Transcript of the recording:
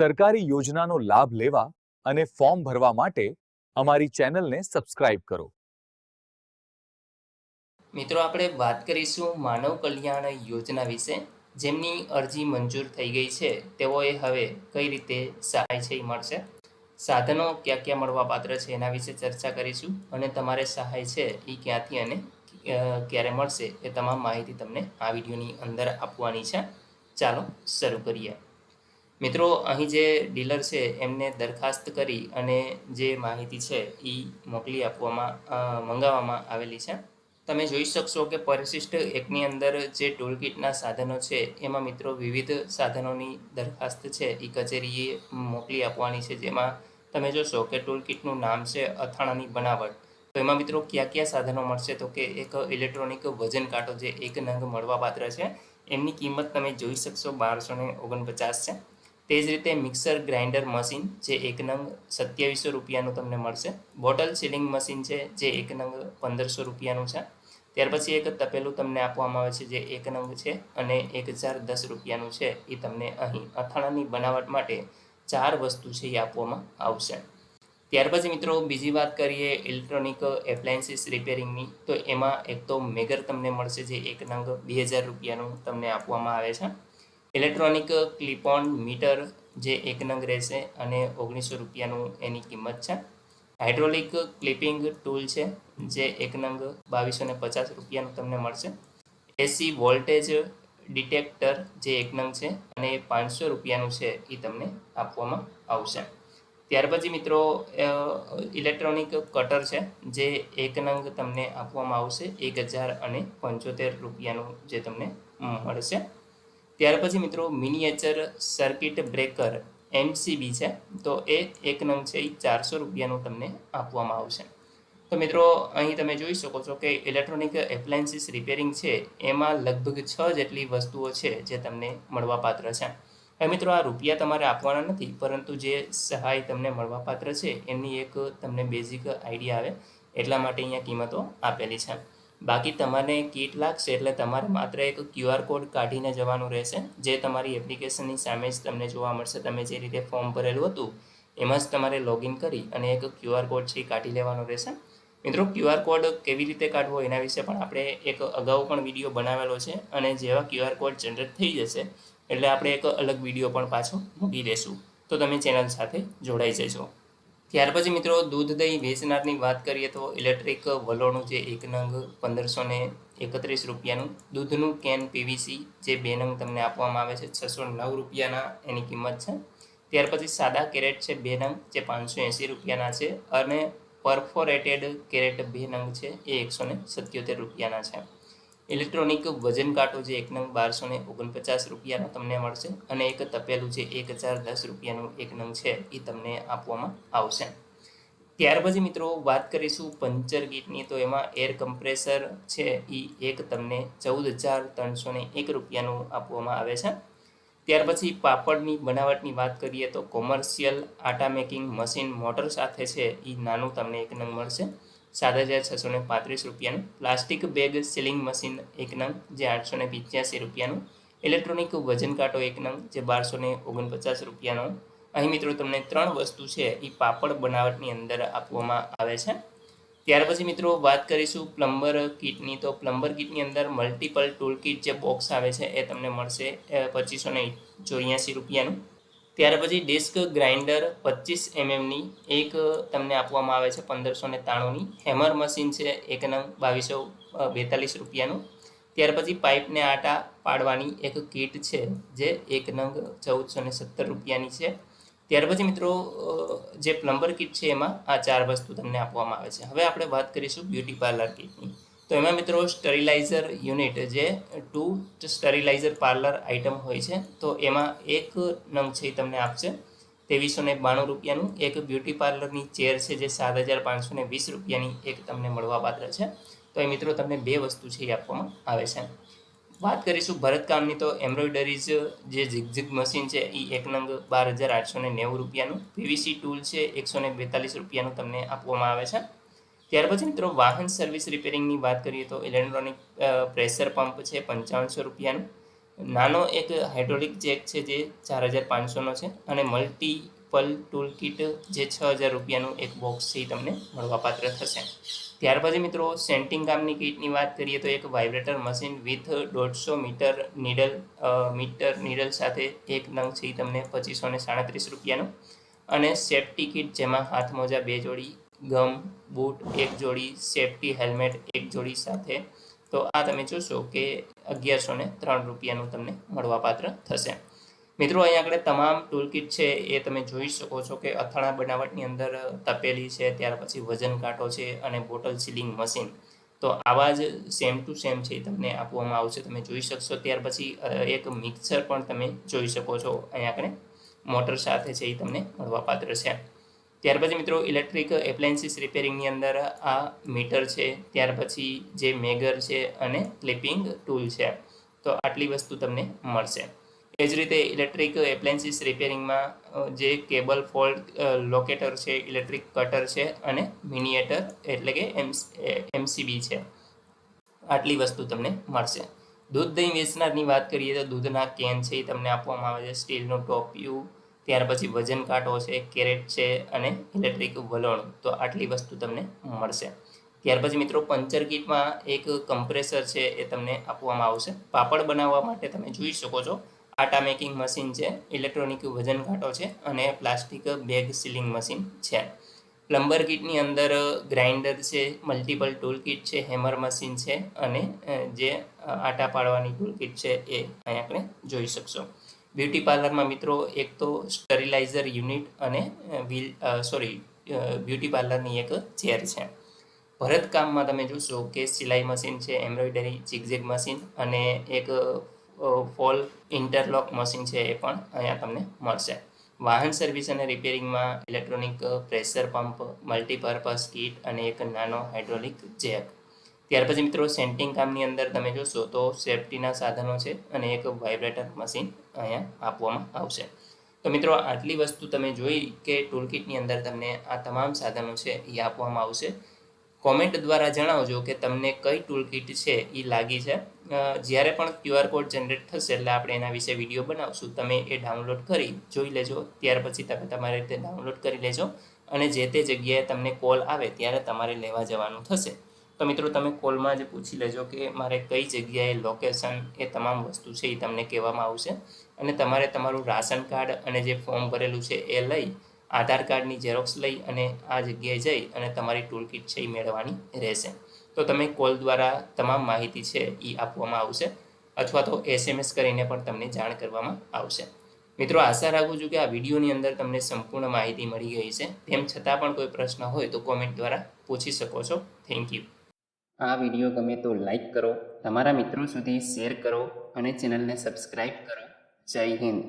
સરકારી યોજનાનો લાભ લેવા અને ફોર્મ ભરવા માટે અમારી ચેનલને સબસ્ક્રાઇબ કરો। મિત્રો આપણે વાત કરીશું માનવ કલ્યાણ યોજના વિશે, જેમની અરજી મંજૂર થઈ ગઈ છે તેઓએ હવે કઈ રીતે સહાય છે એ મળશે, સાધનો ક્યાં ક્યાં મળવાપાત્ર છે એના વિશે ચર્ચા કરીશું અને તમારે સહાય છે એ ક્યાંથી અને ક્યારે મળશે એ તમામ માહિતી તમને આ વિડીયોની અંદર આપવાની છે। ચાલો શરૂ કરીએ। મિત્રો, અહીં જે ડીલર છે એમને દરખાસ્ત કરી અને જે માહિતી છે એ મોકલી મંગાવવામાં આવેલી છે। તમે જોઈ શકશો કે પરિશિષ્ટ એકની અંદર જે ટૂલકીટના સાધનો છે એમાં મિત્રો વિવિધ સાધનોની દરખાસ્ત છે એ કચેરીએ મોકલી આપવાની છે, જેમાં તમે જોશો કે ટૂલકીટનું નામ છે અથાણાની બનાવટ। તો એમાં મિત્રો કયા કયા સાધનો મળશે, તો કે એક ઇલેક્ટ્રોનિક વજન કાંટો જે એક નંગ મળવાપાત્ર છે, એમની કિંમત તમે જોઈ શકશો 1249 છે। તે જ રીતે મિક્સર ગ્રાઇન્ડર મશીન જે એક નંગ 2700 રૂપિયાનું તમને મળશે। બોટલ સીલિંગ મશીન છે જે એક નંગ 1500 રૂપિયાનું છે। ત્યાર પછી એક તપેલું તમને આપવામાં આવે છે જે એક નંગ છે અને 1010 રૂપિયાનું છે। એ તમને અહીં અથાણાની બનાવટ માટે 4 વસ્તુ છે એ આપવામાં આવશે। ત્યાર પછી મિત્રો બીજી વાત કરીએ ઇલેક્ટ્રોનિક એપ્લાયન્સીસ રિપેરિંગની, તો એમાં એક તો મેગર તમને મળશે જે એક નંગ 2000 રૂપિયાનું તમને આપવામાં આવે છે। ઇલેક્ટ્રોનિક ક્લિપ ઓન મીટર જે એક નંગ રહેશે અને 1900 રૂપિયાનું એની કિંમત છે। હાઇડ્રોલિક ક્લિપિંગ ટૂલ છે જે એક નંગ 2250 રૂપિયાનું તમને મળશે। એસી વોલ્ટેજ ડિટેક્ટર જે એક નંગ છે અને 500 રૂપિયાનું છે એ તમને આપવામાં આવશે। ત્યાર પછી મિત્રો ઇલેક્ટ્રોનિક કટર છે જે એક નંગ તમને આપવામાં આવશે 1075 રૂપિયાનું જે તમને મળશે। ત્યાર પછી મિત્રો મિનિએચર સર્કિટ બ્રેકર MCB છે, તો એ એક નંગ છે એ 400 રૂપિયાનું તમને આપવામાં આવશે। તો મિત્રો અહીં તમે જોઈ શકો છો કે ઇલેક્ટ્રોનિક એપ્લાયન્સીસ રિપેરિંગ છે એમાં લગભગ 6 જેટલી વસ્તુઓ છે જે તમને મળવાપાત્ર છે। હવે મિત્રો આ રૂપિયા તમારે આપવાના નથી, પરંતુ જે સહાય તમને મળવાપાત્ર છે એની એક તમને બેઝિક આઈડિયા આવે એટલા માટે અહીંયા કિંમતો આપેલી છે। બાકી તમારે કીટ લાગશે એટલે તમારે માત્ર એક QR કોડ કાઢીને જવાનું રહેશે, જે તમારી એપ્લિકેશનની સામે જ તમને જોવા મળશે। તમે જે રીતે ફોર્મ ભરેલું હતું એમાં જ તમારે લોગિન કરી અને એક QR કોડ છે એ કાઢી લેવાનો રહેશે। મિત્રો QR કોડ કેવી રીતે કાઢવો એના વિશે પણ આપણે એક અગાઉ પણ વિડીયો બનાવેલો છે, અને જેવા QR કોડ જનરેટ થઈ જશે એટલે આપણે એક અલગ વિડીયો પણ પાછો મૂકી દઈશું, તો તમે ચેનલ સાથે જોડાઈ જજો। ત્યાર પછી મિત્રો દૂધ દહીં વેચનારની વાત કરીએ તો ઇલેક્ટ્રિક વલોણું જે એક નંગ 1531 રૂપિયાનું, દૂધનું કેન PVC જે 2 નંગ તમને આપવામાં આવે છે 609 રૂપિયાના એની કિંમત છે। ત્યાર પછી સાદા કેરેટ છે 2 નંગ જે 580 રૂપિયાના છે, અને પરફોરેટેડ કેરેટ 2 નંગ છે એ 177 રૂપિયાના છે। ઇલેક્ટ્રોનિક વજન કાંટો જે એક નંગ 1249 રૂપિયાનો તમને મળશે, અને એક તપેલું જે 1010 રૂપિયાનું એક નંગ છે એ તમને આપવામાં આવશે। ત્યાર પછી મિત્રો વાત કરીશું પંચર કીટની, તો એમાં એર કમ્પ્રેસર છે એ એક તમને 14,301 રૂપિયાનું આપવામાં આવે છે। ત્યાર પછી પાપડની બનાવટની વાત કરીએ તો કોમર્શિયલ આટા મેકિંગ મશીન મોટર સાથે છે એ નાનું તમને એક નંગ મળશે 7,635 રૂપિયાનું। પ્લાસ્ટિક બેગ સીલિંગ મશીન એક નંગ જે 885 રૂપિયાનું। ઇલેક્ટ્રોનિક વજન કાંટો એક નંગ જે 1249 રૂપિયાનો। અહીં મિત્રો તમને 3 વસ્તુ છે એ પાપડ બનાવટની અંદર આપવામાં આવે છે। ત્યાર પછી મિત્રો વાત કરીશું પ્લમ્બર કીટની, તો પ્લમ્બર કીટની અંદર મલ્ટિપલ ટૂલ કીટ જે બોક્સ આવે છે એ તમને મળશે 2584 રૂપિયાનું। ત્યાર પછી ડિસ્ક ગ્રાઇન્ડર 25 mmની એક તમને આપવામાં આવે છે 1593ની। હેમર મશીન છે એક નંગ 2242 રૂપિયાનું। ત્યાર પછી પાઇપને આટા પાડવાની એક કીટ છે જે એક નંગ 1470 રૂપિયાની છે। ત્યાર પછી મિત્રો જે પ્લમ્બર કીટ છે એમાં આ 4 વસ્તુ તમને આપવામાં આવે છે। હવે આપણે વાત કરીશું બ્યુટી પાર્લર કીટની, તો એમાં મિત્રો સ્ટરીલાઇઝર યુનિટ જે 2 સ્ટરીલાઇઝર પાર્લર આઇટમ હોય છે, તો એમાં એક નંગ છે એ તમને આપશે 2392 રૂપિયાનું। એક બ્યુટી પાર્લરની ચેર છે જે 7,520 રૂપિયાની એક તમને મળવાપાત્ર છે। તો એ મિત્રો તમને 2 વસ્તુ છે એ આપવામાં આવે છે। વાત કરીશું ભરતકામની, તો એમ્બ્રોઇડરીઝ જે ઝિગઝિગ મશીન છે એ એક નંગ 12,890 રૂપિયાનું। PVC ટૂલ છે 142 રૂપિયાનું તમને આપવામાં આવે છે। ત્યાર પછી મિત્રો વાહન સર્વિસ રિપેરિંગની વાત કરીએ તો ઇલેક્ટ્રોનિક પ્રેશર પંપ છે 5500 રૂપિયાનું। નાનો એક હાઇડ્રોલિક જેક છે જે 4500નો છે અને મલ્ટીપલ ટૂલ કિટ જે 6000 રૂપિયાનું એક બોક્સ છે એ તમને મળવાપાત્ર થશે. ત્યાર પછી મિત્રો સેન્ટિંગ કામની કિટની વાત કરીએ તો એક vibrator machine with 150 metre needle સાથે એક નંગ છે એ તમને 2537 રૂપિયાનું અને સેફ્ટી કિટ જેમાં હાથ મોજા 2 જોડી, ગમ બૂટ 1 જોડી, સેફ્ટી હેલ્મેટ 1 જોડી સાથે તો આ તમે જોશો કે 1103 રૂપિયાનું તમને મળવાપાત્ર થશે. મિત્રો અહીં આગળ તમામ ટૂલકિટ છે એ તમે જોઈ શકો છો કે અથાણા બનાવટની અંદર તપેલી છે, ત્યાર પછી વજન કાંટો છે અને બોટલ સીલિંગ મશીન તો આવા જ સેમ ટુ સેમ છે તમને આપવામાં આવશે, તમે જોઈ શકશો. ત્યાર પછી એક મિક્સર પણ તમે જોઈ શકો છો અહીં આગળ મોટર સાથે છે એ તમને મળવાપાત્ર છે. ત્યાર પછી મિત્રો ઇલેક્ટ્રિક એપ્લાયન્સીસ રિપેરિંગની અંદર આ મીટર છે, ત્યાર પછી જે મેગર છે અને ક્લિપિંગ ટૂલ છે તો આટલી વસ્તુ તમને મળશે. એ જ રીતે ઇલેક્ટ્રિક એપ્લાયન્સીસ રિપેરિંગમાં જે કેબલ ફોલ્ટ લોકેટર છે, ઇલેક્ટ્રિક કટર છે અને મિનિએટર એટલે કે એમસીબી છે, આટલી વસ્તુ તમને મળશે. દૂધ દહીં વેચનારની વાત કરીએ તો દૂધના કેન છે એ તમને આપવામાં આવે છે, સ્ટીલનું ટોપિયું, ત્યાર પછી વજન કાંટો છે, કેરેટ છે અને ઇલેક્ટ્રિક વલોણ તો આટલી વસ્તુ તમને મળશે. ત્યાર પછી મિત્રો પંચર કિટમાં એક કમ્પ્રેસર છે એ તમને આપવામાં આવશે. પાપડ બનાવવા માટે તમે જોઈ શકો છો આટા મેકિંગ મશીન છે, ઇલેક્ટ્રોનિક વજન કાંટો છે અને પ્લાસ્ટિક બેગ સીલિંગ મશીન છે. પ્લમ્બર કિટની અંદર ગ્રાઇન્ડર છે, મલ્ટિપલ ટૂલ કિટ છે, હેમર મશીન છે અને જે આટા પાડવાની ટૂલ કિટ છે એ અહીં આપણે જોઈ શકશો. બ્યુટી પાર્લરમાં મિત્રો એક તો સ્ટરીલાઇઝર યુનિટ અને બ્યુટી પાર્લરની એક ચેર છે. ભરતકામમાં તમે જોશો કે સિલાઈ મશીન છે, એમ્બ્રોઇડરી ઝિગઝેગ મશીન અને એક ફોલ ઇન્ટરલોક મશીન છે એ પણ અહીંયા તમને મળશે. વાહન સર્વિસ અને રિપેરિંગમાં electronic pressure pump, multipurpose kit અને એક નાનો હાઇડ્રોલિક જેક. ત્યાર પછી મિત્રો સેન્ટિંગ કામની અંદર તમે જોશો તો સેફ્ટીના સાધનો છે અને એક વાઇબ્રેટર મશીન અહીંયા આપવામાં આવશે. તો મિત્રો આટલી વસ્તુ તમે જોઈ કે ટૂલકિટની અંદર તમને આ તમામ સાધનો છે એ આપવામાં આવશે. કોમેન્ટ દ્વારા જણાવજો કે તમને કઈ ટૂલકિટ છે એ લાગી છે. જ્યારે પણ QR કોડ જનરેટ થશે એટલે આપણે એના વિશે વિડીયો બનાવશું, તમે એ ડાઉનલોડ કરી જોઈ લેજો. ત્યાર પછી તમે તમારી રીતે ડાઉનલોડ કરી લેજો અને જે તે જગ્યાએ તમને કોલ આવે ત્યારે તમારે લેવા જવાનું થશે. તો મિત્રો તમે કોલમાં જ પૂછી લેજો કે મારે કઈ જગ્યાએ લોકેશન એ તમામ વસ્તુ છે એ તમને કહેવામાં આવશે અને તમારે તમારું રાશન કાર્ડ અને જે ફોર્મ ભરેલું છે એ લઈ, આધાર કાર્ડની ઝેરોક્સ લઈ અને આ જગ્યાએ જઈ અને તમારી ટૂલકિટ છે એ મેળવવાની રહેશે. તો તમે કોલ દ્વારા તમામ માહિતી છે એ આપવામાં આવશે અથવા તો SMS કરીને પણ તમને જાણ કરવામાં આવશે. મિત્રો આશા રાખું છું કે આ વિડીયોની અંદર તમને સંપૂર્ણ માહિતી મળી ગઈ છે. તેમ છતાં પણ કોઈ પ્રશ્ન હોય તો કોમેન્ટ દ્વારા પૂછી શકો છો. Thank you. આ વિડીયો ગમે તો લાઈક કરો, તમારા મિત્રો સુધી શેર કરો અને ચેનલને સબસ્ક્રાઈબ કરો. જય હિન્દ.